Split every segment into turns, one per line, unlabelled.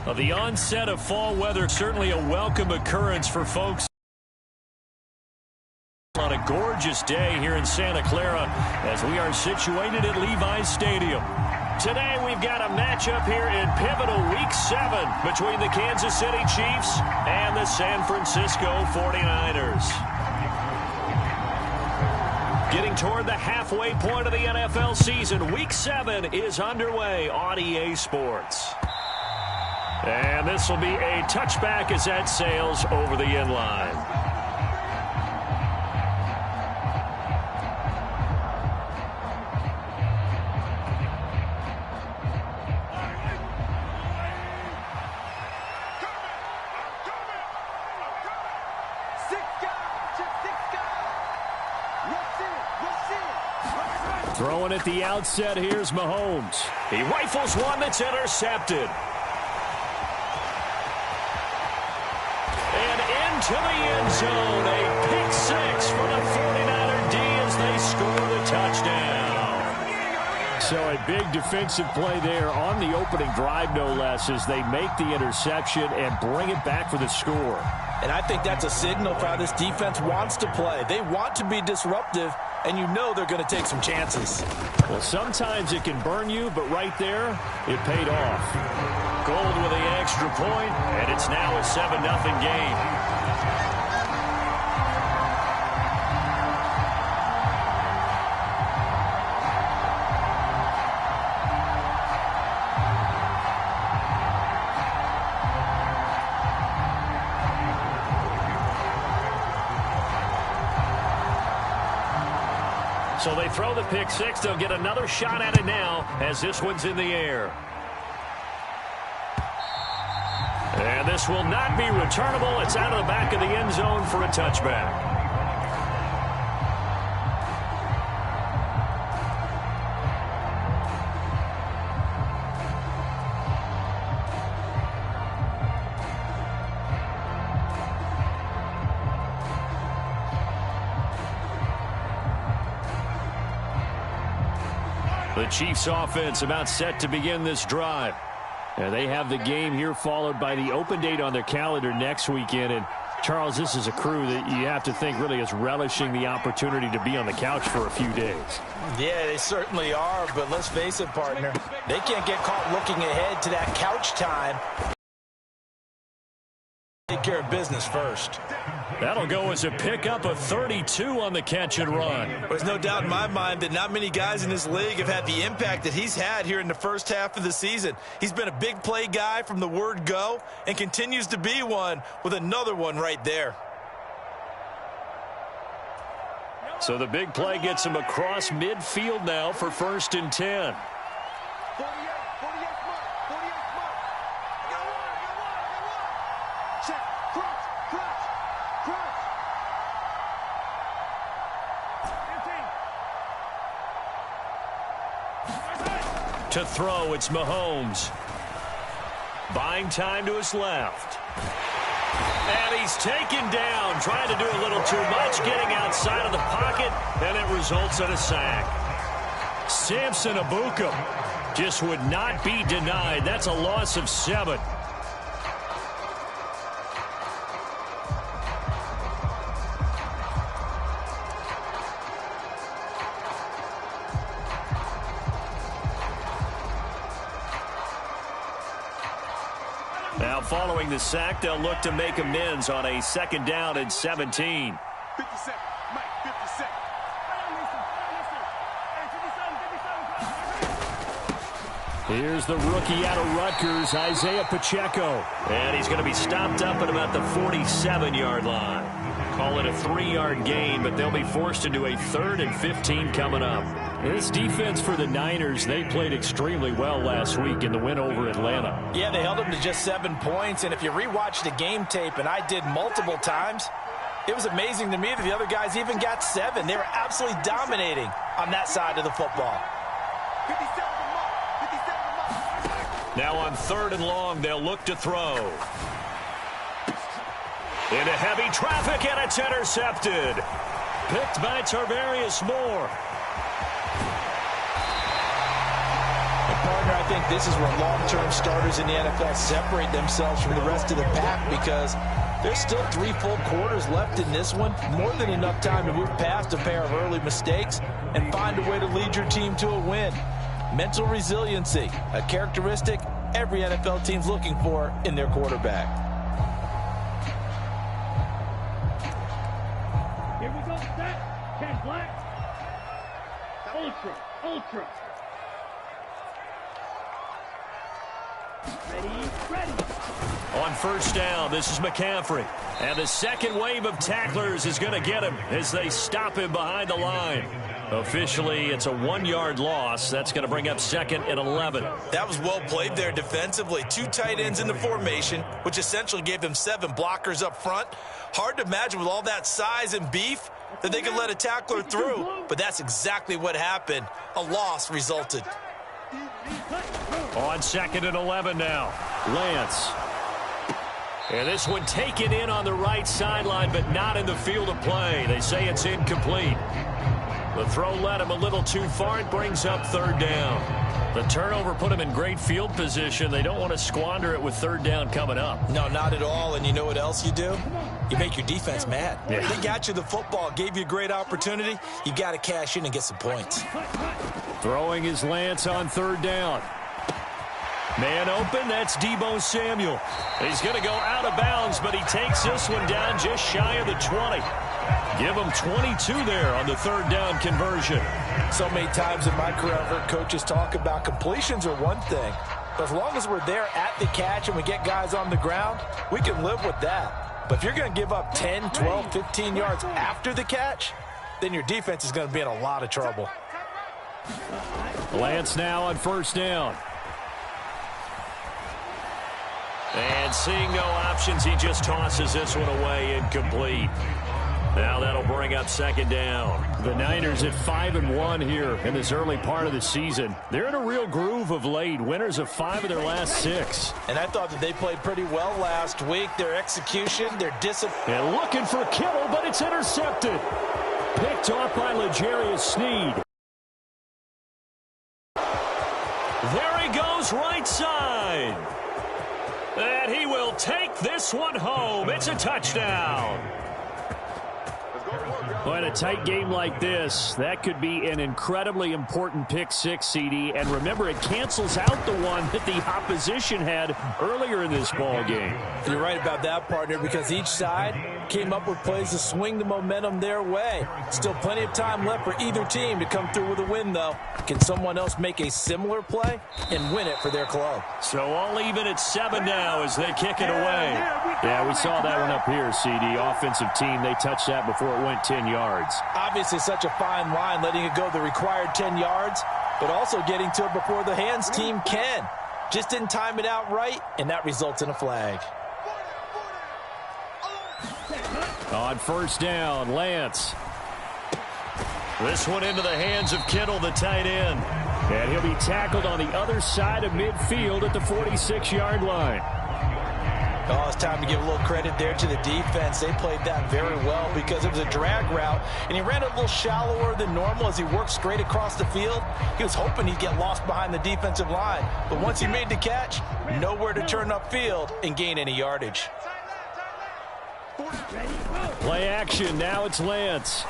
The onset of fall weather, certainly a welcome occurrence for folks on a gorgeous day here in Santa Clara as we are situated at Levi's Stadium. Today we've got a matchup here in pivotal Week 7 between the Kansas City Chiefs and the San Francisco 49ers. Getting toward the halfway point of the NFL season, Week 7 is underway on EA Sports. And this will be a touchback as that sails over the end line. Throwing at the outset, here's Mahomes. He rifles one that's intercepted. And into the end zone, a pick six for the 49er D as they score the touchdown. So a big defensive play there on the opening drive, no less, as they make the interception and bring it back for the score.
And I think that's a signal for how this defense wants to play. They want to be disruptive, and you know they're going to take some chances.
Well, sometimes it can burn you, but right there, it paid off. Gold with the extra point, and it's now a 7-0 game. So they throw the pick six. They'll get another shot at it now as this one's in the air. And this will not be returnable. It's out of the back of the end zone for a touchback. The Chiefs offense about set to begin this drive. And they have the game here followed by the open date on their calendar next weekend. And Charles, this is a crew that you have to think really is relishing the opportunity to be on the couch for a few days.
Yeah, they certainly are. But let's face it, partner, they can't get caught looking ahead to that couch time. Take care of business first.
That'll go as a pickup of 32 on the catch and run.
There's no doubt in my mind that not many guys in this league have had the impact that he's had here in the first half of the season. He's been a big play guy from the word go and continues to be one with another one right there.
So the big play gets him across midfield now for 1st and 10. To throw, it's Mahomes. Buying time to his left. And he's taken down, trying to do a little too much, getting outside of the pocket, and it results in a sack. Samson Abuka just would not be denied. That's a loss of 7. Now following the sack, they'll look to make amends on a 2nd down and 17.
50 seconds. Mike, 50 seconds.
Here's the rookie out of Rutgers, Isaiah Pacheco. And he's going to be stopped up at about the 47-yard line. Call it a 3-yard gain, but they'll be forced into a 3rd and 15 coming up. This defense for the Niners, they played extremely well last week in the win over Atlanta.
Yeah, they held them to just 7 points, and if you rewatch the game tape, and I did multiple times, it was amazing to me that the other guys even got 7. They were absolutely dominating on that side of the football.
57
Now on 3rd and long, they'll look to throw. Into heavy traffic, and it's intercepted. Picked by Tarvarius Moore.
Partner, I think this is where long-term starters in the NFL separate themselves from the rest of the pack, because there's still 3 full quarters left in this one. More than enough time to move past a pair of early mistakes and find a way to lead your team to a win. Mental resiliency, a characteristic every NFL team's looking for in their quarterback.
Here we go, set, 10 black. Ultra. Ready.
On first down, this is McCaffrey. And the second wave of tacklers is going to get him as they stop him behind the line. Officially, it's a 1-yard loss. That's going to bring up 2nd and 11.
That was well played there defensively. 2 tight ends in the formation, which essentially gave them 7 blockers up front. Hard to imagine with all that size and beef that they could let a tackler through. But that's exactly what happened. A loss resulted.
On 2nd and 11 now. Lance. And this one taken in on the right sideline, but not in the field of play. They say it's incomplete. The throw led him a little too far. It brings up 3rd down. The turnover put him in great field position. They don't want to squander it with 3rd down coming up.
No, not at all. And you know what else you do? You make your defense mad.
Yeah.
They got you the football, gave you a great opportunity. You got to cash in and get some points.
Throwing his Lance on 3rd down. Man open, that's Deebo Samuel. He's going to go out of bounds, but he takes this one down just shy of the 20. Give him 22 there on the 3rd down conversion.
So many times in my career, I've heard coaches talk about completions are one thing. But as long as we're there at the catch and we get guys on the ground, we can live with that. But if you're going to give up 10, 12, 15 yards after the catch, then your defense is going to be in a lot of trouble.
Lance now on 1st down. And seeing no options, he just tosses this one away, incomplete. Now that'll bring up 2nd down. The Niners at 5-1 here in this early part of the season. They're in a real groove of late. Winners of 5 of their last 6.
And I thought that they played pretty well last week. Their execution, their discipline.
And looking for Kittle, but it's intercepted. Picked off by L'Jarius Sneed. There he goes, right side. And he will take this one home. It's a touchdown. Well, in a tight game like this, that could be an incredibly important pick 6, CD. And remember, it cancels out the one that the opposition had earlier in this ball game.
You're right about that, partner, because each side came up with plays to swing the momentum their way. Still plenty of time left for either team to come through with a win, though. Can someone else make a similar play and win it for their club?
So all even at 7 now as they kick it away. Yeah, we saw that one up here, CD. Offensive team, they touched that before it went 10 yards.
Obviously such a fine line, letting it go the required 10 yards, but also getting to it before the hands team can. Just didn't time it out right, and that results in a flag.
On 1st down, Lance. This one into the hands of Kittle, the tight end. And he'll be tackled on the other side of midfield at the 46-yard line.
Oh, it's time to give a little credit there to the defense. They played that very well because it was a drag route, and he ran a little shallower than normal as he worked straight across the field. He was hoping he'd get lost behind the defensive line, but once he made the catch, nowhere to turn upfield and gain any yardage.
Play action, now it's Lance.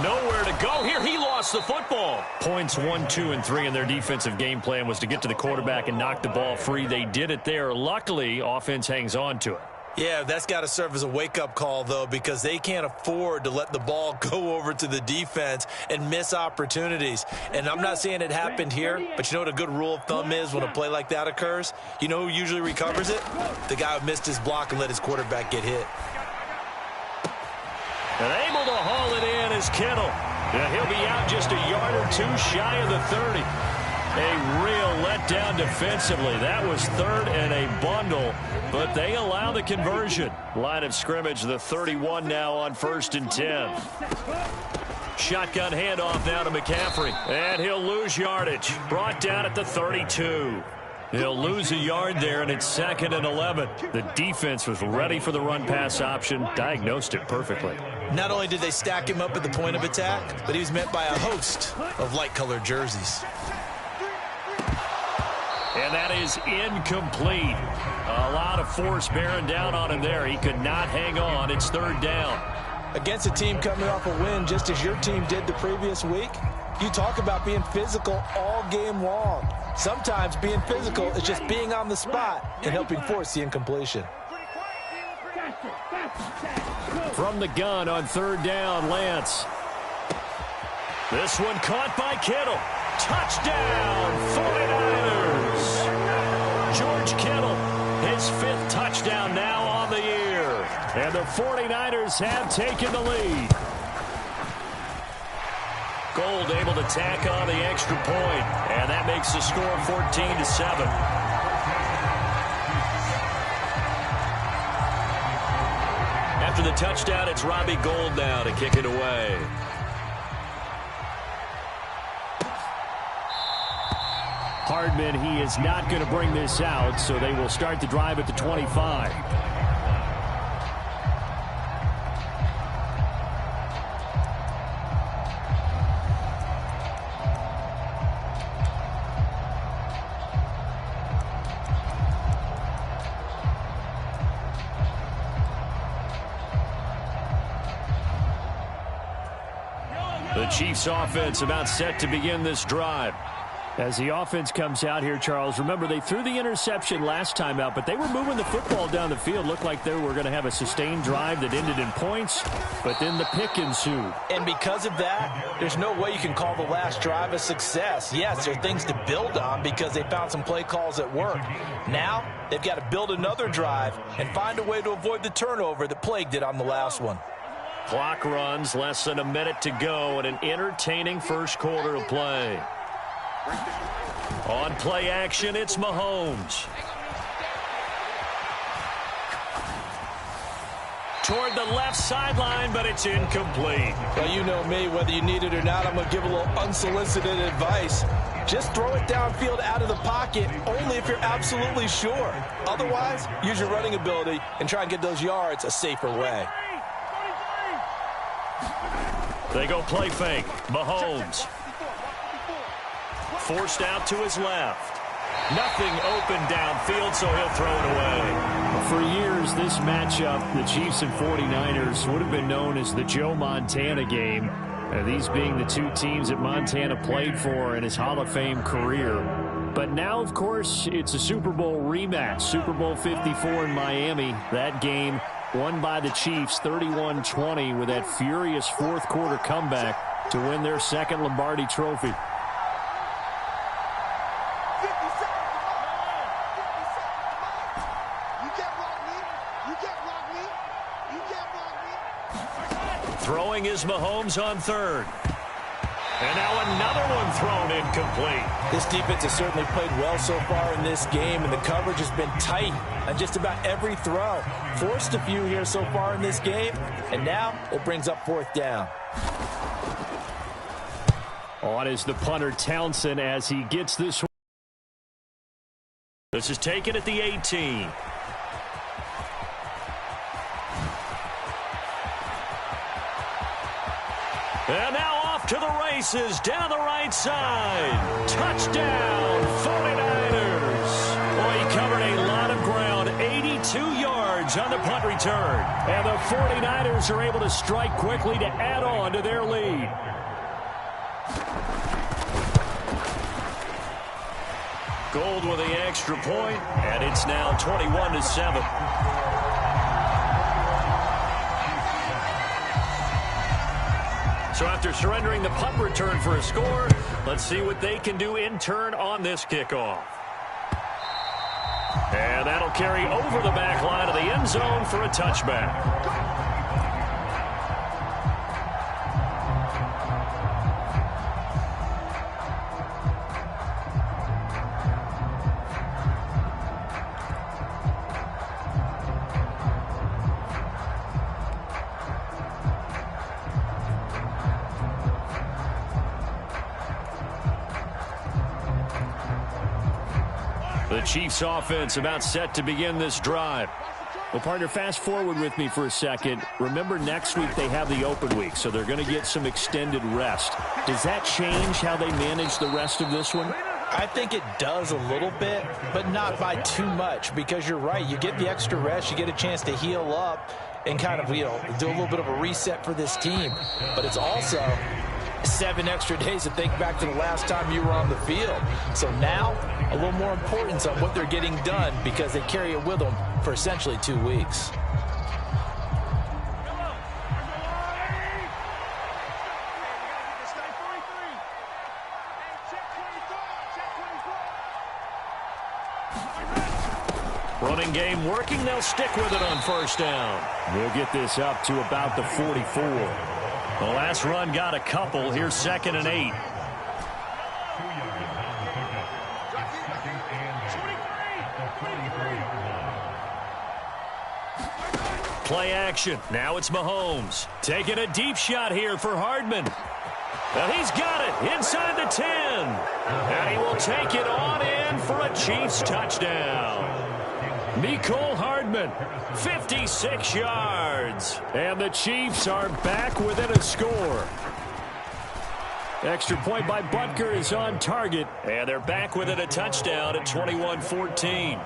Nowhere to go here. He lost the football. Points 1, 2, and 3 in their defensive game plan was to get to the quarterback and knock the ball free. They did it there. Luckily, offense hangs on to it.
Yeah, that's got to serve as a wake-up call, though, because they can't afford to let the ball go over to the defense and miss opportunities. And I'm not saying it happened here, but you know what a good rule of thumb is when a play like that occurs? You know who usually recovers it? The guy who missed his block and let his quarterback get hit.
And able to haul it in is Kittle. And he'll be out just a yard or 2 shy of the 30. A real letdown defensively. That was 3rd and a bundle, but they allow the conversion. Line of scrimmage, the 31 now on 1st and 10. Shotgun handoff now to McCaffrey. And he'll lose yardage. Brought down at the 32. He'll lose a yard there, and it's 2nd and 11. The defense was ready for the run-pass option, diagnosed it perfectly.
Not only did they stack him up at the point of attack, but he was met by a host of light-colored jerseys.
And that is incomplete. A lot of force bearing down on him there. He could not hang on. It's third down.
Against a team coming off a win just as your team did the previous week, you talk about being physical all game long. Sometimes being physical is just being on the spot and helping force the incompletion.
From the gun on third down, Lance. This one caught by Kittle. Touchdown, 49ers. George Kittle, his 5th touchdown now on the year. And the 49ers have taken the lead. Gold able to tack on the extra point, and that makes the score 14-7. After the touchdown, it's Robbie Gould now to kick it away. Hardman, he is not going to bring this out, so they will start the drive at the 25. The Chiefs offense about set to begin this drive. As the offense comes out here, Charles, remember they threw the interception last time out, but they were moving the football down the field. Looked like they were going to have a sustained drive that ended in points, but then the pick ensued.
And because of that, there's no way you can call the last drive a success. Yes, there are things to build on because they found some play calls that work. Now, they've got to build another drive and find a way to avoid the turnover that plagued it on the last one.
Clock runs, less than a minute to go, and an entertaining first quarter of play. On play action, it's Mahomes. Toward the left sideline, but it's incomplete.
Well, you know me, whether you need it or not, I'm going to give a little unsolicited advice. Just throw it downfield out of the pocket only if you're absolutely sure. Otherwise, use your running ability and try and get those yards a safer way.
They go play fake. Mahomes. Forced out to his left. Nothing open downfield, so he'll throw it away. For years, this matchup, the Chiefs and 49ers, would have been known as the Joe Montana game. These being the two teams that Montana played for in his Hall of Fame career. But now, of course, it's a Super Bowl rematch. Super Bowl 54 in Miami. That game won by the Chiefs 31-20 with that furious fourth quarter comeback to win their second Lombardi trophy. Throwing is Mahomes on third. And now another one thrown incomplete.
This defense has certainly played well so far in this game, and the coverage has been tight on just about every throw. Forced a few here so far in this game, and now it brings up fourth down.
On is the punter Townsend as he gets this one. This is taken at the 18. And now off to the races down the right side. Touchdown, 49ers. Boy, he covered a lot of ground, 82 yards on the punt return. And the 49ers are able to strike quickly to add on to their lead. Gould with the extra point, and it's now 21-7. So after surrendering the punt return for a score, let's see what they can do in turn on this kickoff. And that'll carry over the back line of the end zone for a touchback. The Chiefs offense about set to begin this drive. Well, partner, fast forward with me for a second. Remember, next week they have the open week, so they're going to get some extended rest. Does that change how they manage the rest of this one?
I think it does a little bit, but not by too much, because you're right. You get the extra rest. You get a chance to heal up and kind of, do a little bit of a reset for this team. But it's also 7 extra days to think back to the last time you were on the field. So now, a little more importance on what they're getting done, because they carry it with them for essentially 2 weeks.
Running game working. They'll stick with it on first down. We'll get this up to about the 44. The last run got a couple. Here's 2nd and 8. Play action. Now it's Mahomes. Taking a deep shot here for Hardman. And he's got it inside the 10. And he will take it on in for a Chiefs touchdown. Mecole Hardman, 56 yards. And the Chiefs are back within a score. Extra point by Butker is on target. And they're back within a touchdown at 21-14.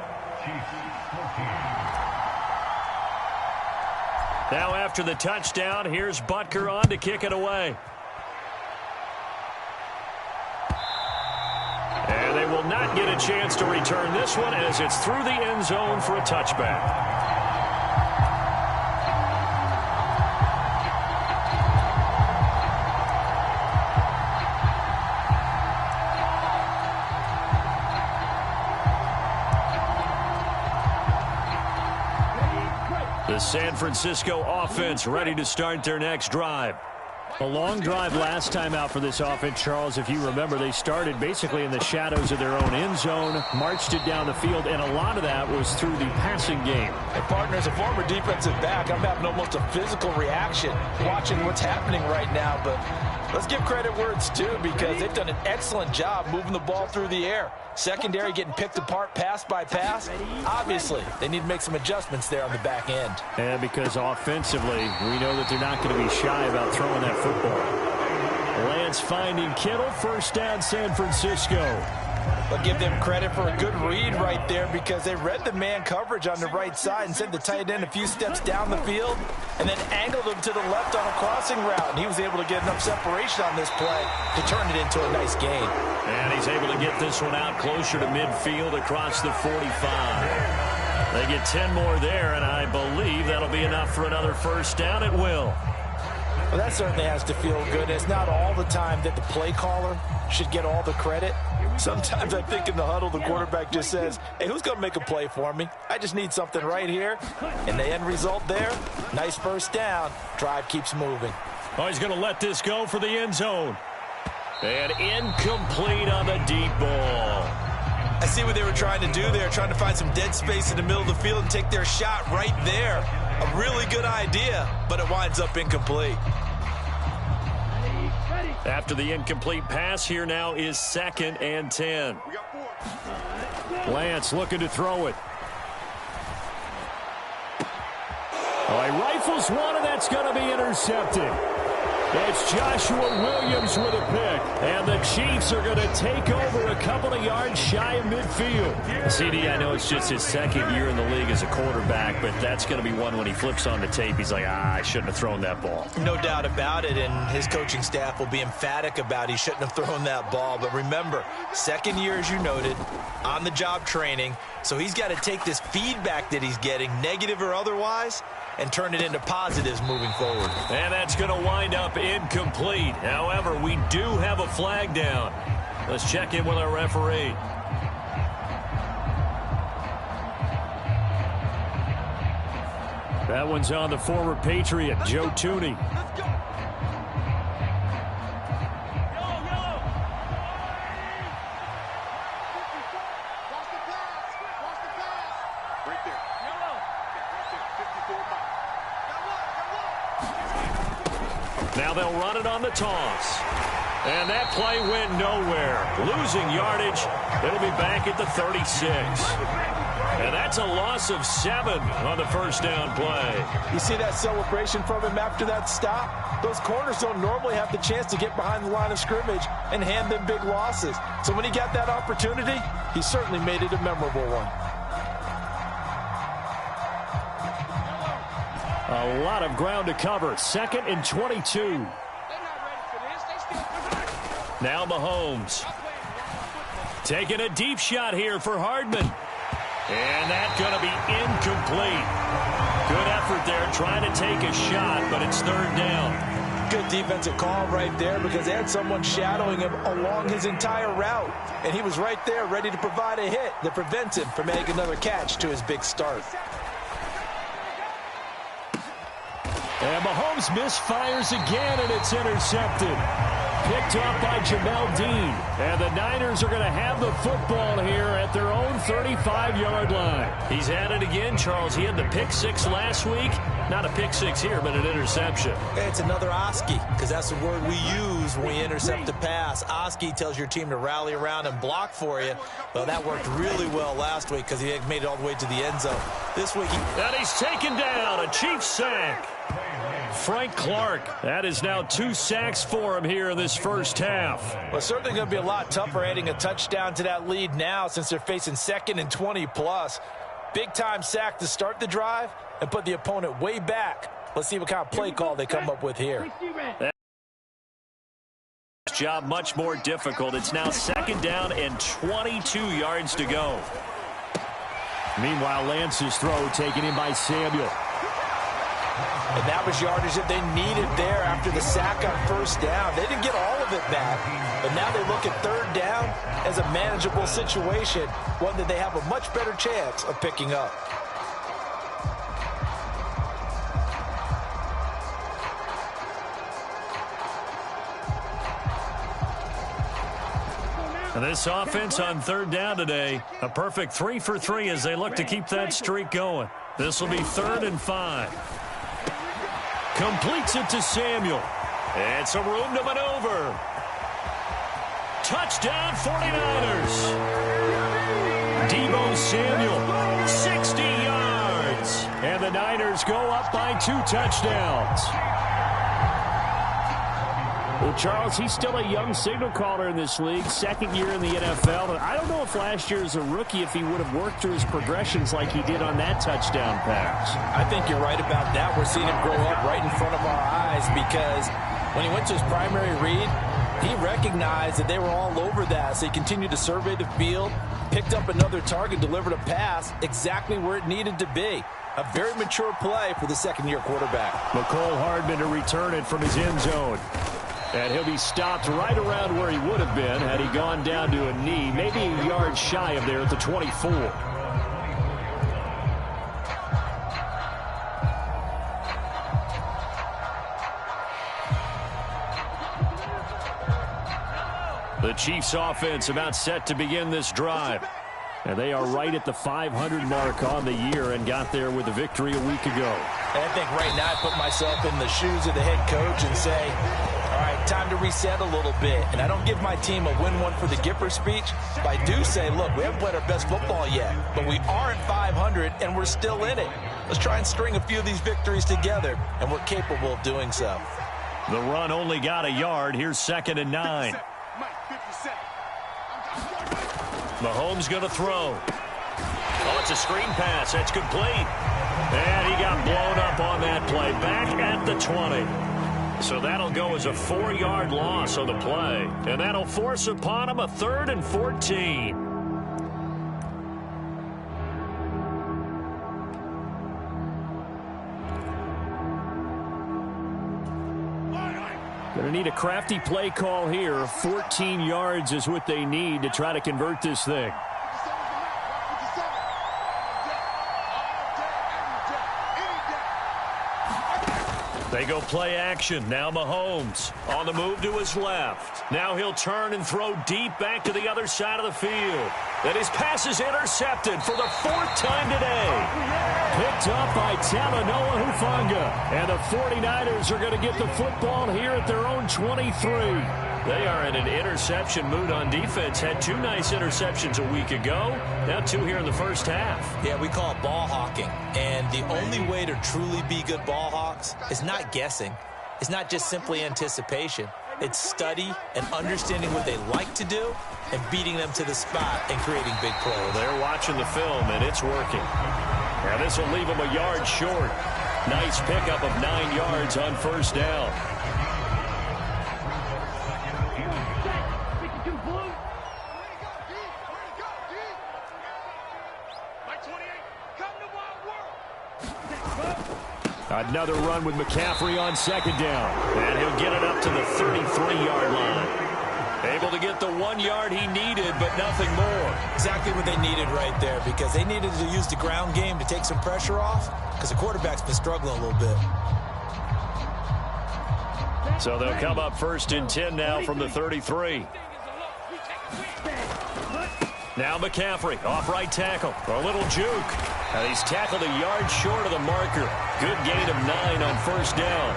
Now after the touchdown, here's Butker on to kick it away. And they will not get a chance to return this one as it's through the end zone for a touchback. The San Francisco offense ready to start their next drive. A long drive last time out for this offense, Charles. If you remember, they started basically in the shadows of their own end zone, marched it down the field, and a lot of that was through the passing game.
And partner, as a former defensive back, I'm having almost a physical reaction watching what's happening right now. But let's give credit where it's due, because they've done an excellent job moving the ball through the air. Secondary getting picked apart pass by pass. Obviously, they need to make some adjustments there on the back end.
And because offensively, we know that they're not going to be shy about throwing that football. Lance finding Kittle, first down San Francisco.
But give them credit for a good read right there, because they read the man coverage on the right side and sent the tight end a few steps down the field and then angled him to the left on a crossing route. And he was able to get enough separation on this play to turn it into a nice gain.
And he's able to get this one out closer to midfield across the 45. They get 10 more there, and I believe that'll be enough for another first down. It will.
Well, that certainly has to feel good. It's not all the time that the play caller should get all the credit. Sometimes I think in the huddle, the quarterback just says, hey, who's going to make a play for me? I just need something right here. And the end result there, nice first down. Drive keeps moving.
Oh, he's going to let this go for the end zone. And incomplete on the deep ball.
I see what they were trying to do there, trying to find some dead space in the middle of the field and take their shot right there. A really good idea, but it winds up incomplete.
After the incomplete pass, here now is 2nd and 10. Lance looking to throw it. Oh, he rifles one, and that's going to be intercepted. It's Joshua Williams with a pick. And the Chiefs are going to take over a couple of yards shy of midfield. CD, I know it's just his 2nd year in the league as a quarterback, but that's going to be one when he flips on the tape. He's like, I shouldn't have thrown that ball.
No doubt about it, and his coaching staff will be emphatic about he shouldn't have thrown that ball. But remember, 2nd year, as you noted, on-the-job training. So he's got to take this feedback that he's getting, negative or otherwise, and turn it into positives moving forward.
And that's going to wind up incomplete. However, we do have a flag down. Let's check in with our referee. That one's on the former Patriot, Joe Thuney. Now they'll run it on the toss. And that play went nowhere. Losing yardage. It'll be back at the 36. And that's a loss of 7 on the first down play.
You see that celebration from him after that stop? Those corners don't normally have the chance to get behind the line of scrimmage and hand them big losses. So when he got that opportunity, he certainly made it a memorable one.
A lot of ground to cover. 2nd and 22. Now Mahomes. Taking a deep shot here for Hardman. And that's going to be incomplete. Good effort there trying to take a shot, but it's 3rd down.
Good defensive call right there because they had someone shadowing him along his entire route. And he was right there ready to provide a hit that prevents him from making another catch to his big start.
And Mahomes misfires again, and it's intercepted. Picked up by Jamel Dean. And the Niners are going to have the football here at their own 35-yard line. He's at it again, Charles. He had the pick 6 last week. Not a pick 6 here, but an interception.
It's another Oski, because that's the word we use when we intercept a pass. Oski tells your team to rally around and block for you. Well, that worked really well last week because he made it all the way to the end zone. This week,
and he's taken down. A Chiefs sack. Frank Clark. That is now 2 sacks for him here in this first half.
Well, certainly going to be a lot tougher adding a touchdown to that lead now since they're facing 2nd and 20+. Big-time sack to start the drive and put the opponent way back. Let's see what kind of play call they come up with here.
Job much more difficult. It's now 2nd down and 22 yards to go. Meanwhile, Lance's throw taken in by Samuel.
And that was yardage that they needed there after the sack on 1st down. They didn't get all of it back, but now they look at 3rd down as a manageable situation, one that they have a much better chance of picking up.
And this offense on 3rd down today, a perfect 3 for 3 as they look to keep that streak going. This will be 3rd and 5. Completes it to Samuel. And some room to maneuver. Touchdown 49ers. Deebo Samuel, 60 yards. And the Niners go up by 2 touchdowns. Well, Charles, he's still a young signal caller in this league, 2nd year in the NFL. And I don't know if last year as a rookie, if he would have worked through his progressions like he did on that touchdown pass.
I think you're right about that. We're seeing him grow up right in front of our eyes because when he went to his primary read, he recognized that they were all over that. So he continued to survey the field, picked up another target, delivered a pass exactly where it needed to be. A very mature play for the 2nd-year quarterback.
Mecole Hardman to return it from his end zone. And he'll be stopped right around where he would have been had he gone down to a knee, maybe a yard shy of there at the 24. The Chiefs offense about set to begin this drive. And they are right at the 500 mark on the year and got there with a victory a week ago.
And I think right now I put myself in the shoes of the head coach and say, all right, time to reset a little bit. And I don't give my team a win one for the Gipper speech, but I do say, look, we haven't played our best football yet, but we are at 500 and we're still in it. Let's try and string a few of these victories together, and we're capable of doing so.
The run only got a yard. Here's 2nd and 9. Mahomes going to throw. Oh, it's a screen pass. That's complete. And he got blown up on that play. Back at the 20. So that'll go as a 4-yard loss on the play. And that'll force upon him a 3rd and 14. Going to need a crafty play call here. 14 yards is what they need to try to convert this thing. They go play action. Now Mahomes on the move to his left. Now he'll turn and throw deep back to the other side of the field. And his pass is intercepted for the 4th time today. picked up by Talanoa Hufanga. And the 49ers are going to get the football here at their own 23. They are in an interception mood on defense. Had 2 nice interceptions a week ago. Now 2 here in the first half.
Yeah, we call it ball hawking. And the only way to truly be good ball hawks is not guessing. It's not just simply anticipation. It's study and understanding what they like to do and beating them to the spot and creating big plays.
Well, they're watching the film, and it's working. Now this will leave them a yard short. Nice pickup of 9 yards on first down. Another run with McCaffrey on second down. And he'll get it up to the 33-yard line. Able to get the 1 yard he needed, but nothing more.
Exactly what they needed right there, because they needed to use the ground game to take some pressure off, because the quarterback's been struggling a little bit.
So they'll come up 1st and 10 now from the 33. Now McCaffrey, off right tackle. A little juke. And he's tackled a yard short of the marker. Good gain of 9 on first down.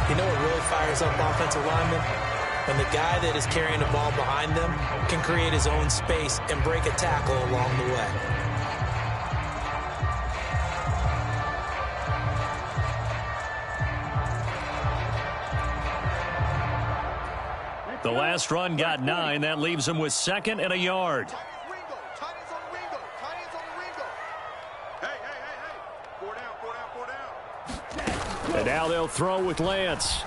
You know what really fires up offensive linemen? When the guy that is carrying the ball behind them can create his own space and break a tackle along the way.
The last run got 9. That leaves him with 2nd and a yard. And now they'll throw with Lance.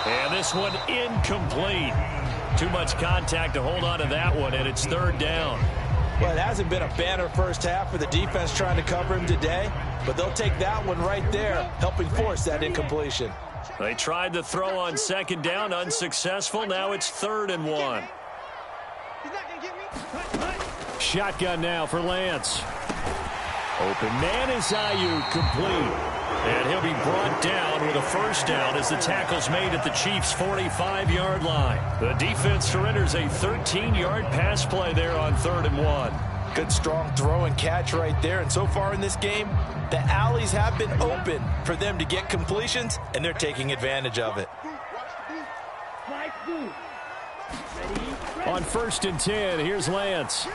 And this one incomplete. Too much contact to hold on to that one, and it's 3rd down.
Well, it hasn't been a banner first half for the defense trying to cover him today, but they'll take that one right there, helping force that incompletion.
They tried the throw on 2nd down, unsuccessful. Now it's 3rd and 1. Shotgun now for Lance. Open man is Ayuk, complete. And he'll be brought down with a first down as the tackle's made at the Chiefs' 45-yard line. The defense surrenders a 13-yard pass play there on 3rd and 1.
Good strong throw and catch right there. And so far in this game, the alleys have been open for them to get completions, and they're taking advantage of it.
On 1st and 10, here's Lance.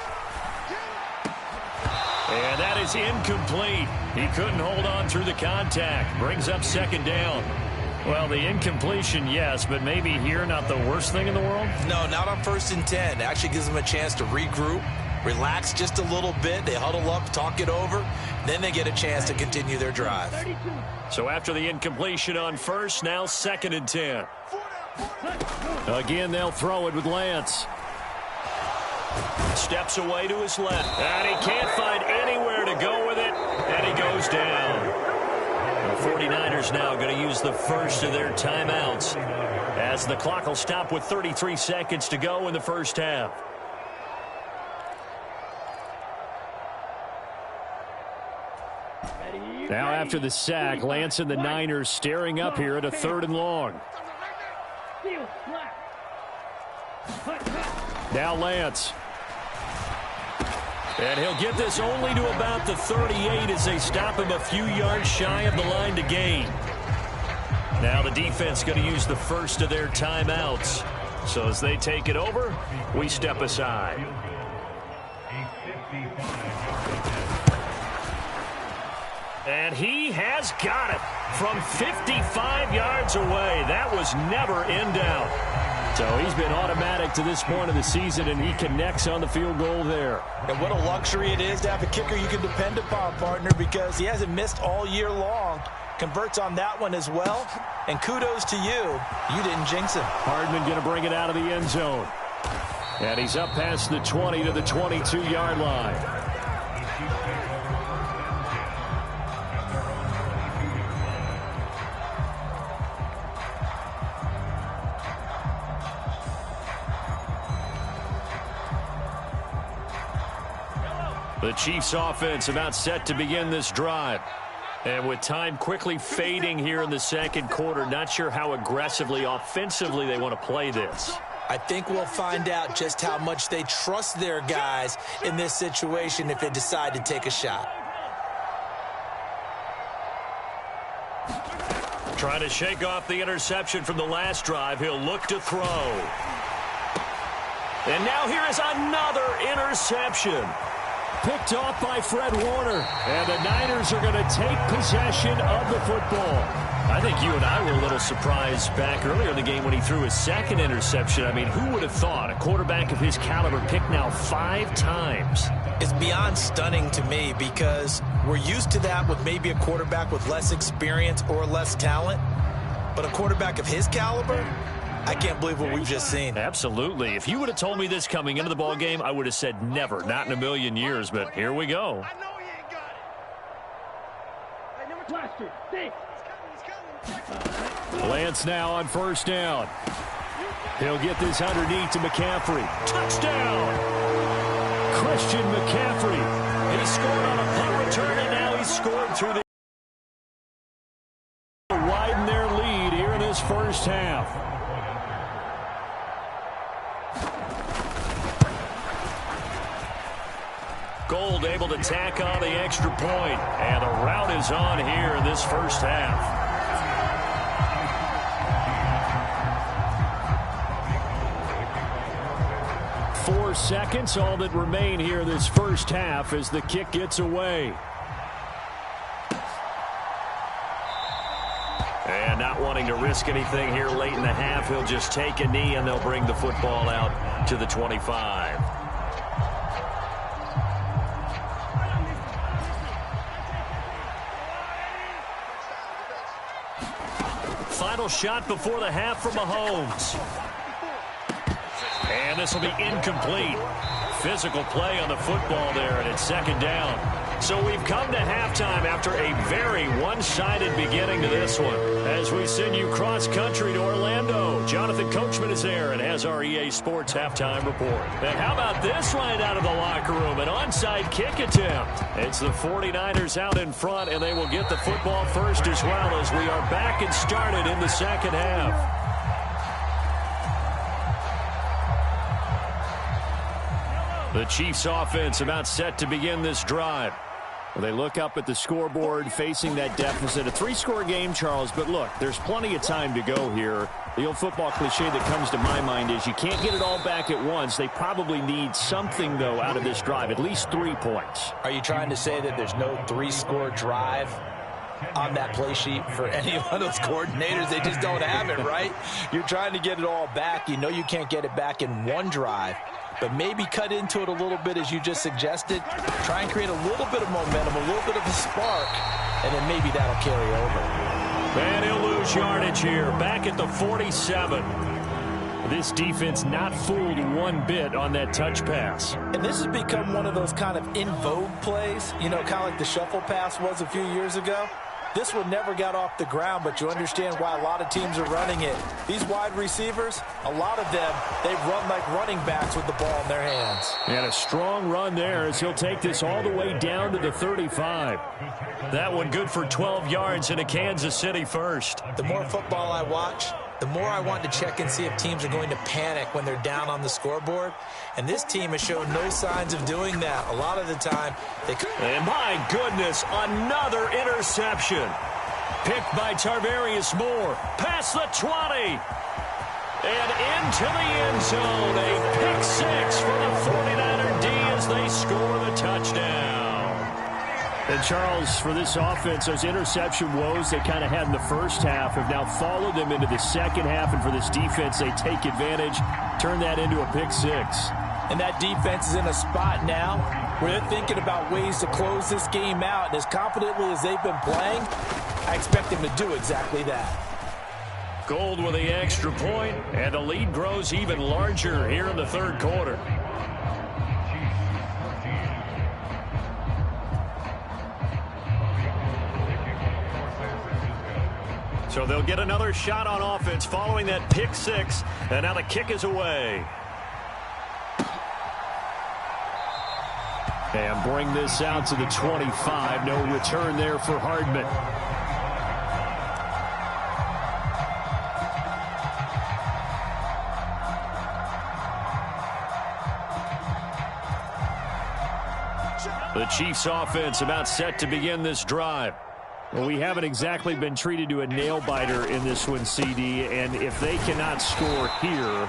And that is incomplete. He couldn't hold on through the contact. Brings up 2nd down. Well, the incompletion, yes, but maybe here not the worst thing in the world?
No, not on 1st and 10. It actually gives them a chance to regroup, relax just a little bit. They huddle up, talk it over. Then they get a chance to continue their drive.
So after the incompletion on 1st, now 2nd and 10. Again, they'll throw it with Lance. Steps away to his left. And he can't find anywhere to go with it. And he goes down. The 49ers now going to use the first of their timeouts as the clock will stop with 33 seconds to go in the first half. Now after the sack, Lance and the Niners staring up here at a 3rd and long. Now Lance. And he'll get this only to about the 38 as they stop him a few yards shy of the line to gain. Now the defense going to use the first of their timeouts. So as they take it over, we step aside. And he has got it from 55 yards away. That was never in doubt. So he's been automatic to this point of the season, and he connects on the field goal there.
And what a luxury it is to have a kicker you can depend upon, partner, because he hasn't missed all year long. Converts on that one as well. And kudos to you. You didn't jinx him.
Hardman going to bring it out of the end zone. And he's up past the 20 to the 22-yard line. The Chiefs offense about set to begin this drive. And with time quickly fading here in the second quarter, not sure how aggressively, offensively they want to play this.
I think we'll find out just how much they trust their guys in this situation if they decide to take a shot.
Trying to shake off the interception from the last drive. He'll look to throw. And now here is another interception. Picked off by Fred Warner. And the Niners are going to take possession of the football. I think you and I were a little surprised back earlier in the game when he threw his second interception. I mean, who would have thought a quarterback of his caliber picked now 5 times?
It's beyond stunning to me because we're used to that with maybe a quarterback with less experience or less talent. But a quarterback of his caliber, I can't believe what we've just seen.
Absolutely. If you would have told me this coming into the ball game, I would have said never, not in a million years. But here we go.
I know he ain't got it.
Blaster, think.
Lance now on first down. He'll get this underneath to McCaffrey. Touchdown! Christian McCaffrey. He scored on a punt return, and now he's scored through the... widen their lead here in this first half. Gold able to tack on the extra point, and the route is on here in this first half. 4 seconds, all that remain here this first half as the kick gets away. And not wanting to risk anything here late in the half, he'll just take a knee and they'll bring the football out to the 25. Final shot before the half from Mahomes. And this will be incomplete. Physical play on the football there, and it's second down. So we've come to halftime after a very one-sided beginning to this one. As we send you cross-country to Orlando, Jonathan Coachman is there and has our EA Sports halftime report. And how about this right out of the locker room? An onside kick attempt. It's the 49ers out in front, and they will get the football first as well as we are back and started in the second half. The Chiefs offense about set to begin this drive. Well, they look up at the scoreboard facing that deficit. A 3-score game, Charles, but look, there's plenty of time to go here. The old football cliche that comes to my mind is you can't get it all back at once. They probably need something, though, out of this drive, at least 3 points.
Are you trying to say that there's no 3-score drive on that play sheet for any one of those coordinators? They just don't have it, right? You're trying to get it all back. You know you can't get it back in one drive. But maybe cut into it a little bit as you just suggested. Try and create a little bit of momentum, a little bit of a spark, and then maybe that'll carry over.
And he'll lose yardage here, back at the 47. This defense not fooled one bit on that touch pass.
And this has become one of those kind of in vogue plays, you know, kind of like the shuffle pass was a few years ago. This one never got off the ground, but you understand why a lot of teams are running it. These wide receivers, a lot of them, they run like running backs with the ball in their hands.
And a strong run there as he'll take this all the way down to the 35. That one good for 12 yards in a Kansas City first.
The more football I watch, the more I want to check and see if teams are going to panic when they're down on the scoreboard. And this team has shown no signs of doing that. A lot of the time, they...
And my goodness, another interception. Picked by Tarvarius Moore. Past the 20. And into the end zone. A pick 6 for the 49er D as they score the touchdown. And, Charles, for this offense, those interception woes they kind of had in the first half have now followed them into the second half. And for this defense, they take advantage, turn that into a pick 6.
And that defense is in a spot now where they're thinking about ways to close this game out. And as confidently as they've been playing, I expect them to do exactly that.
Gold with the extra point, and the lead grows even larger here in the third quarter. So they'll get another shot on offense following that pick 6, and now the kick is away. And bring this out to the 25. No return there for Hardman. The Chiefs offense about set to begin this drive.
Well, we haven't exactly been treated to a nail-biter in this one, CD, and if they cannot score here,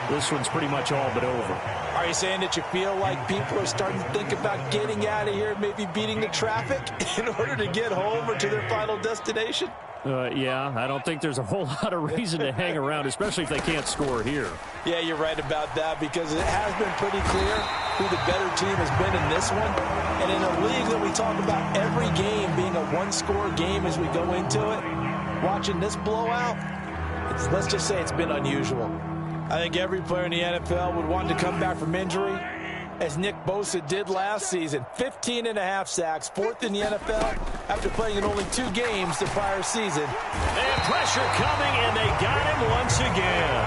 this one's pretty much all but over.
Are you saying that you feel like people are starting to think about getting out of here, maybe beating the traffic in order to get home or to their final destination?
Yeah, I don't think there's a whole lot of reason to hang around, especially if they can't score here.
Yeah, you're right about that because it has been pretty clear who the better team has been in this one. And in a league that we talk about every game being a one-score game as we go into it, watching this blowout, let's just say it's been unusual. I think every player in the NFL would want to come back from injury, as Nick Bosa did last season. 15.5 sacks, fourth in the NFL after playing in only 2 games the prior season.
And pressure coming, and they got him once again.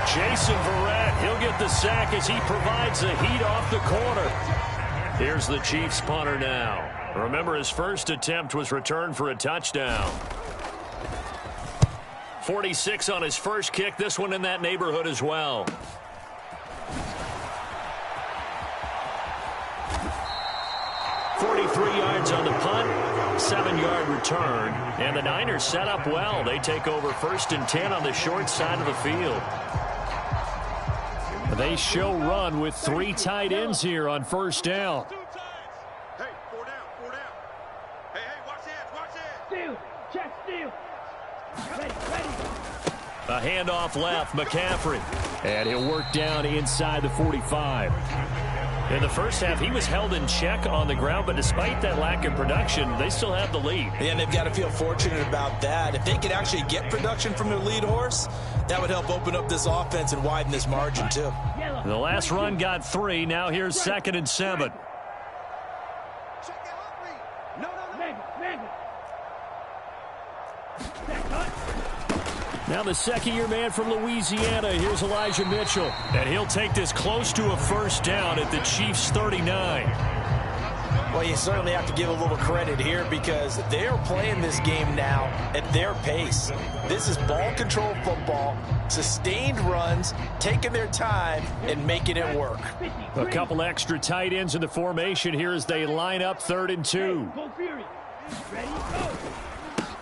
Jason Verrett, he'll get the sack as he provides the heat off the corner. Here's the Chiefs punter now. Remember, his first attempt was returned for a touchdown. 46 on his first kick, this one in that neighborhood as well. Yards on the punt, 7-yard return, and the Niners set up well. They take over 1st and 10 on the short side of the field.
They show run with 3 tight ends here on 1st down.
Hey, 4 down, 4 down. Hey, watch that.
Steal, check, steal. Ready.
A handoff left, McCaffrey. And he'll work down inside the 45. In the first half, he was held in check on the ground, but despite that lack of production, they still have the lead.
And they've got to feel fortunate about that. If they could actually get production from their lead horse, that would help open up this offense and widen this margin, too.
The last run got 3. Now here's 2nd and 7.
Check that hot read. No.
Now the second-year man from Louisiana. Here's Elijah Mitchell.
And he'll take this close to a 1st down at the Chiefs' 39.
Well, you certainly have to give a little credit here because they are playing this game now at their pace. This is ball control football, sustained runs, taking their time, and making it work.
A couple extra tight ends in the formation here as they line up 3rd and 2.
Go Fury. Ready, go.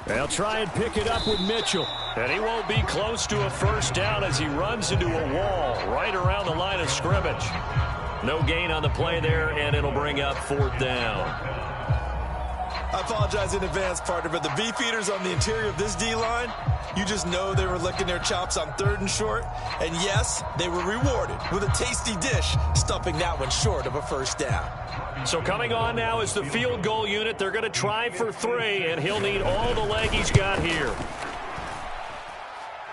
They'll try and pick it up with Mitchell. And he won't be close to a 1st down as he runs into a wall right around the line of scrimmage. No gain on the play there, and it'll bring up 4th down.
I apologize in advance, partner, but the beefeaters on the interior of this D-line, you just know they were licking their chops on 3rd and short. And yes, they were rewarded with a tasty dish, stuffing that one short of a 1st down.
So coming on now is the field goal unit. They're going to try for 3, and he'll need all the leg he's got here.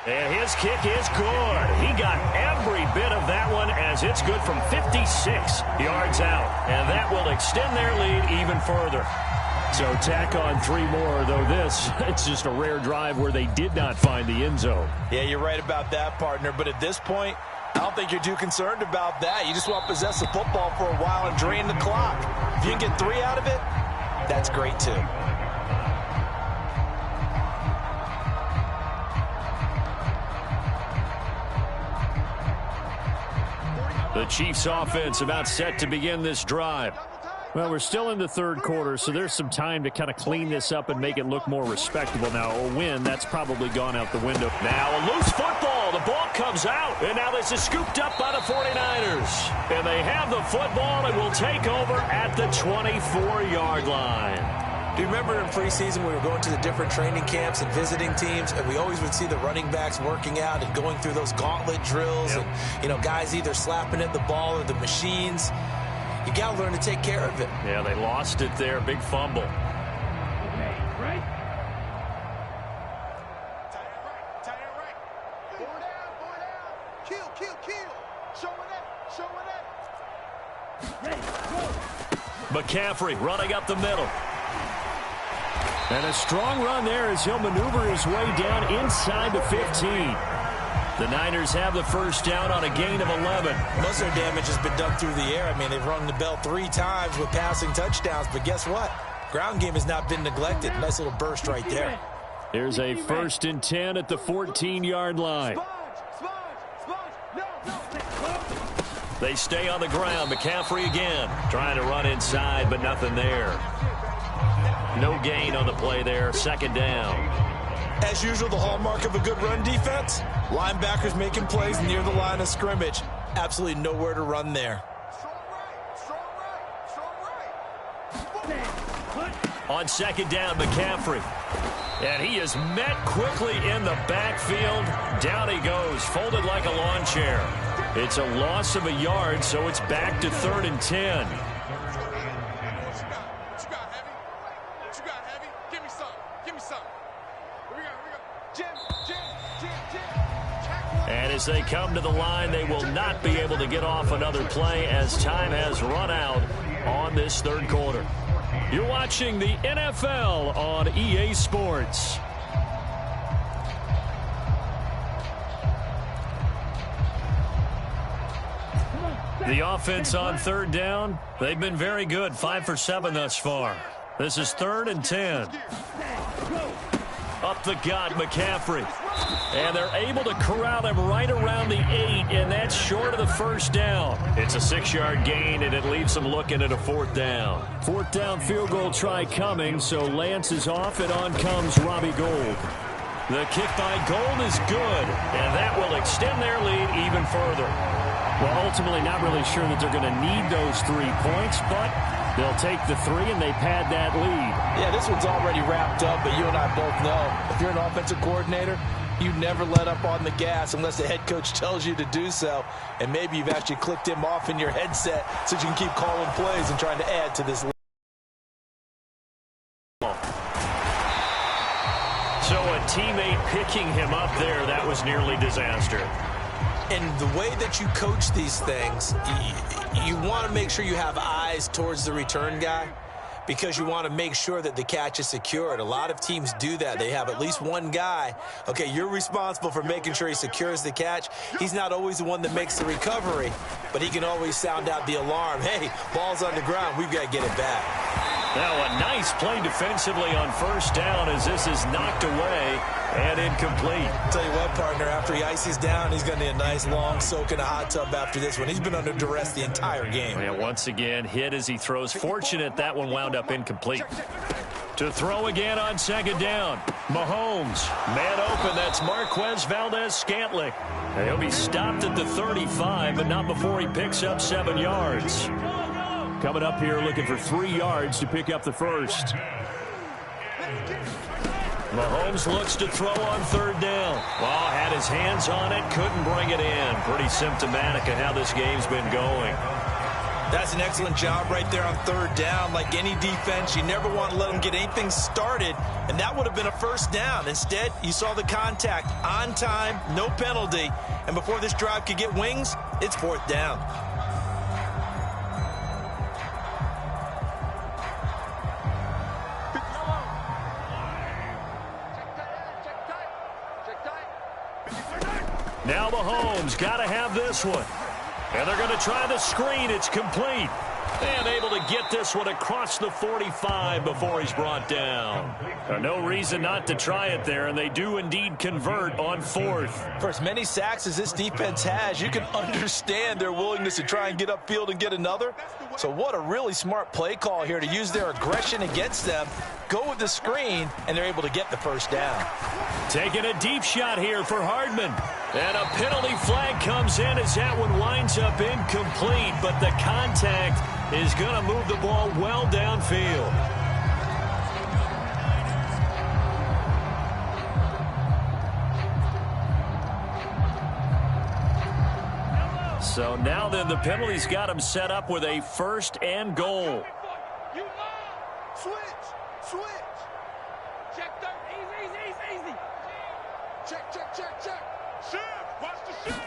And his kick is good. He got every bit of that one as it's good from 56 yards out. And that will extend their lead even further.
So tack on 3 more, though it's just a rare drive where they did not find the end zone.
Yeah, you're right about that, partner. But at this point, I don't think you're too concerned about that. You just want to possess the football for a while and drain the clock. If you can get 3 out of it, that's great too.
The Chiefs offense about set to begin this drive.
Well, we're still in the 3rd quarter, so there's some time to kind of clean this up and make it look more respectable. Now, a win, that's probably gone out the window.
Now a loose football. The ball comes out. And now this is scooped up by the 49ers. And they have the football and will take over at the 24-yard line.
Do you remember in preseason we were going to the different training camps and visiting teams, and we always would see the running backs working out and going through those gauntlet drills,
Yep.
and, you know, guys either slapping at the ball or the machines. You got to learn to take care of it.
Yeah, they lost it there. Big fumble.
Okay, right.
Tight end right. 4 down. Kill. Showing that.
Ready, go.
McCaffrey running up the middle.
And a strong run there as he'll maneuver his way down inside the 15.
The Niners have the 1st down on a gain of 11.
Most of their damage has been done through the air. I mean, they've rung the bell 3 times with passing touchdowns, but guess what? Ground game has not been neglected. Nice little burst right there.
Here's a 1st and 10 at the 14-yard line.
Sponge. No.
They stay on the ground. McCaffrey again trying to run inside, but nothing there. No gain on the play there. Second down.
As usual, the hallmark of a good run defense, linebackers making plays near the line of scrimmage. Absolutely nowhere to run there.
On second down, McCaffrey. And he is met quickly in the backfield. Down he goes, folded like a lawn chair. It's a loss of a yard, so it's back to 3rd and 10. And as they come to the line, they will not be able to get off another play as time has run out on this third quarter. You're watching the NFL on EA Sports. The offense on third down, they've been very good, 5 for 7 thus far. This is 3rd and 10. Up the gut, McCaffrey. And they're able to corral him right around the 8, and that's short of the first down. It's a 6-yard gain, and it leaves them looking at a 4th down.
4th down field goal try coming, so Lance is off, and on comes Robbie Gould.
The kick by Gould is good, and that will extend their lead even further.
Well, ultimately not really sure that they're going to need those 3 points, but they'll take the 3 and they pad that lead.
Yeah, this one's already wrapped up, but you and I both know if you're an offensive coordinator, you never let up on the gas unless the head coach tells you to do so. And maybe you've actually clicked him off in your headset so you can keep calling plays and trying to add to this lead.
So a teammate picking him up there, that was nearly disaster.
And the way that you coach these things, you want to make sure you have eyes towards the return guy because you want to make sure that the catch is secured. A lot of teams do that. They have at least one guy. Okay, you're responsible for making sure he secures the catch. He's not always the one that makes the recovery, but he can always sound out the alarm. Hey, ball's on the ground. We've got to get it back.
Now a nice play defensively on first down as this is knocked away and incomplete.
Tell you what, partner, after he ices down, he's going to need a nice long soak in a hot tub after this one. He's been under duress the entire game.
And once again, hit as he throws. Fortunate that one wound up incomplete. To throw again on second down. Mahomes, man open. That's Marquez Valdes-Scantling. And he'll be stopped at the 35, but not before he picks up 7 yards.
Coming up here looking for 3 yards to pick up the first.
Mahomes looks to throw on third down. Well, had his hands on it, couldn't bring it in. Pretty symptomatic of how this game's been going.
That's an excellent job right there on third down. Like any defense, you never want to let them get anything started, and that would have been a first down. Instead, you saw the contact on time, no penalty, and before this drive could get wings, it's 4th down.
Now Mahomes got to have this one. And they're going to try the screen. It's complete. And able to get this one across the 45 before he's brought down. No reason not to try it there, and they do indeed convert on 4th.
For as many sacks as this defense has, you can understand their willingness to try and get upfield and get another. So what a really smart play call here to use their aggression against them, go with the screen, and they're able to get the first down.
Taking a deep shot here for Hardman. And a penalty flag comes in as that one winds up incomplete, but the contact is going to move the ball well downfield. So now then the penalty's got him set up with a 1st and goal.
Switch. Check that. Easy. Check. Shift. Watch the shift.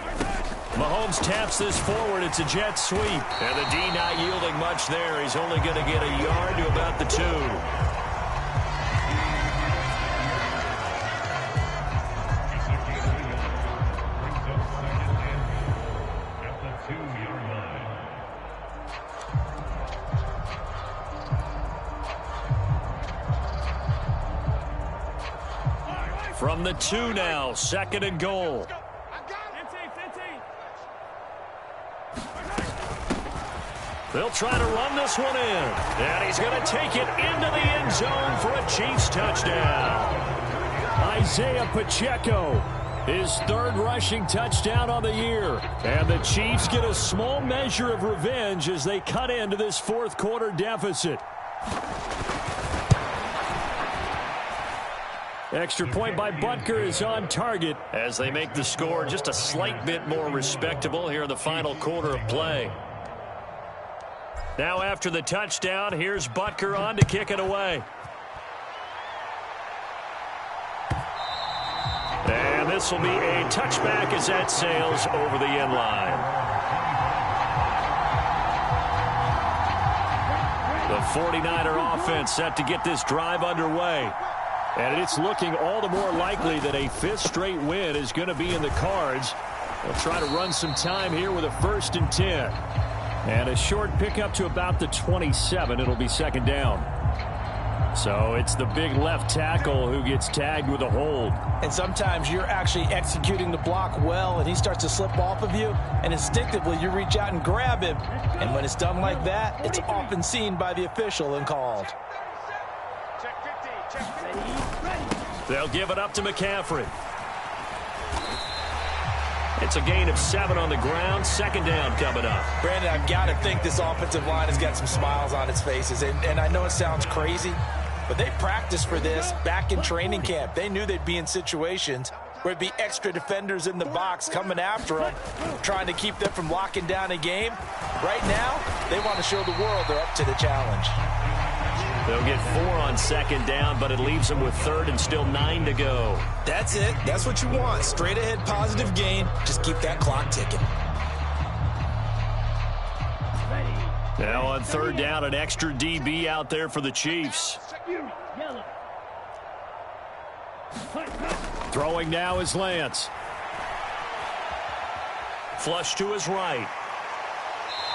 Mahomes taps this forward. It's a jet sweep. And the D not yielding much there. He's only going to get a yard to about the 2. From the 2 now, 2nd and goal. They'll try to run this one in. And he's going to take it into the end zone for a Chiefs touchdown.
Isaiah Pacheco, his third rushing touchdown on the year. And the Chiefs get a small measure of revenge as they cut into this fourth quarter deficit. Extra point by Butker is on target
as they make the score just a slight bit more respectable here in the final quarter of play. Now after the touchdown, here's Butker on to kick it away. And this will be a touchback as that sails over the end line. The 49er offense set to get this drive underway. And it's looking all the more likely that a fifth straight win is going to be in the cards. They'll try to run some time here with a 1st and 10. And a short pickup to about the 27. It'll be second down. So it's the big left tackle who gets tagged with a hold.
And sometimes you're actually executing the block well, and he starts to slip off of you, and instinctively you reach out and grab him. And when it's done like that, it's often seen by the official and called.
They'll give it up to McCaffrey. It's a gain of 7 on the ground. Second down coming up.
Brandon, I've got to think this offensive line has got some smiles on its faces. And I know it sounds crazy, but they practiced for this back in training camp. They knew they'd be in situations where it'd be extra defenders in the box coming after them, trying to keep them from locking down a game. Right now, they want to show the world they're up to the challenge.
They'll get 4 on second down, but it leaves them with 3rd and still 9 to go.
That's it. That's what you want. Straight ahead positive gain. Just keep that clock ticking.
Now on 3rd down, an extra DB out there for the Chiefs.
Throwing now is Lance.
Flush to his right.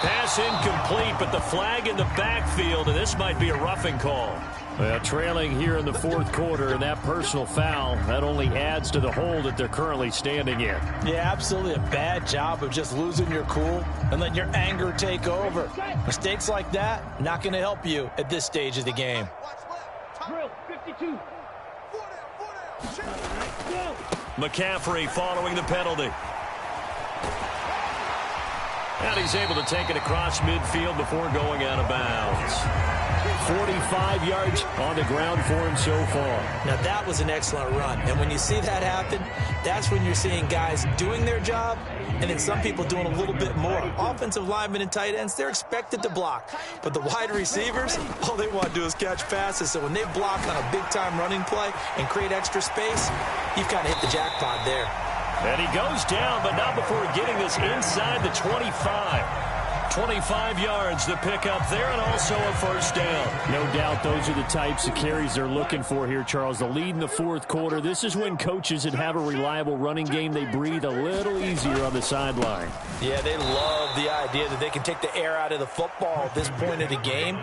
Pass incomplete, but the flag in the backfield, and this might be a roughing call.
Well, trailing here in the fourth quarter, and that personal foul, that only adds to the hole that they're currently standing in.
Yeah, absolutely a bad job of just losing your cool and letting your anger take over. Mistakes like that, not going to help you at this stage of the game.
Drill, 52.
McCaffrey following the penalty. And he's able to take it across midfield before going out of bounds.
45 yards on the ground for him so far.
Now, that was an excellent run. And when you see that happen, that's when you're seeing guys doing their job and then some people doing a little bit more. Offensive linemen and tight ends, they're expected to block. But the wide receivers, all they want to do is catch passes. So when they block on a big-time running play and create extra space, you've kind of hit the jackpot there.
And he goes down, but not before getting this inside the 25. 25 yards, the pickup there, and also a 1st down.
No doubt those are the types of carries they're looking for here, Charles. The lead in the fourth quarter. This is when coaches that have a reliable running game, they breathe a little easier on the sideline.
Yeah, they love the idea that they can take the air out of the football at this point of the game.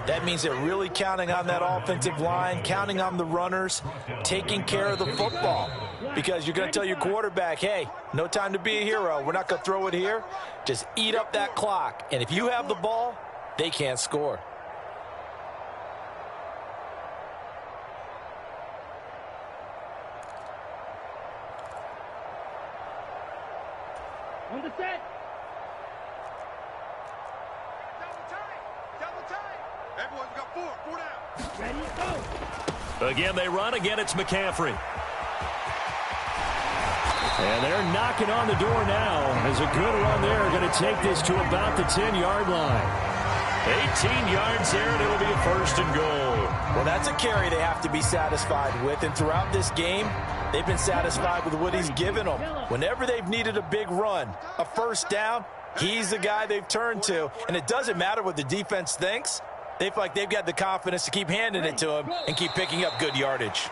That means they're really counting on that offensive line, counting on the runners, taking care of the football. Because you're going to tell your quarterback, hey, no time to be a hero. We're not going to throw it here. Just eat up that clock. And if you have the ball, they can't score.
On the set.
Double tight. Everyone's got 4 down.
Ready, go.
Again, they run. Again, it's McCaffrey. And they're knocking on the door now as a good run there. Going to take this to about the 10-yard line. 18 yards there, and it'll be a 1st and goal.
Well, that's a carry they have to be satisfied with. And throughout this game, they've been satisfied with what he's given them. Whenever they've needed a big run, a 1st down, he's the guy they've turned to. And it doesn't matter what the defense thinks. They feel like they've got the confidence to keep handing it to him and keep picking up good yardage.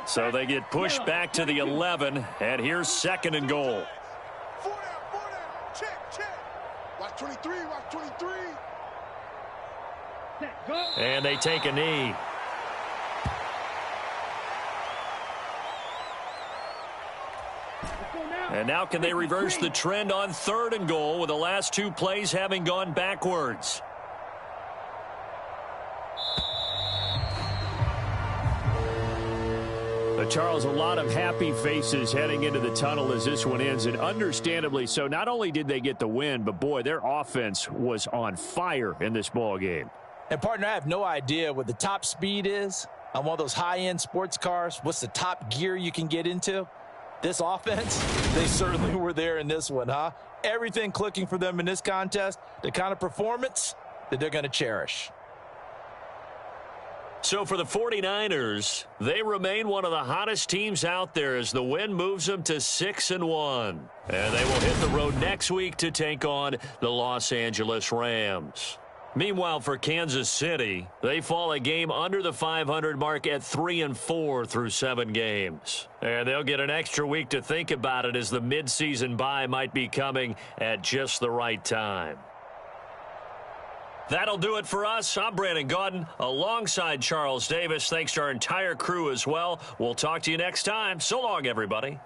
So they get pushed back to the 11, and here's 2nd and goal.
4 down. Check. Watch 23, watch 23.
Set, go.
And they take a knee.
And now can they reverse the trend on 3rd and goal with the last 2 plays having gone backwards? But Charles, a lot of happy faces heading into the tunnel as this one ends, and understandably so. Not only did they get the win, but boy, their offense was on fire in this ball game.
And partner, I have no idea what the top speed is on one of those high-end sports cars. What's the top gear you can get into? This offense, they certainly were there in this one, huh? Everything clicking for them in this contest, the kind of performance that they're going to cherish.
So for the 49ers, they remain one of the hottest teams out there as the win moves them to 6-1. And they will hit the road next week to take on the Los Angeles Rams. Meanwhile, for Kansas City, they fall a game under the 500 mark at 3-4 through 7 games. And they'll get an extra week to think about it as the midseason bye might be coming at just the right time. That'll do it for us. I'm Brandon Gaudin alongside Charles Davis. Thanks to our entire crew as well. We'll talk to you next time. So long, everybody.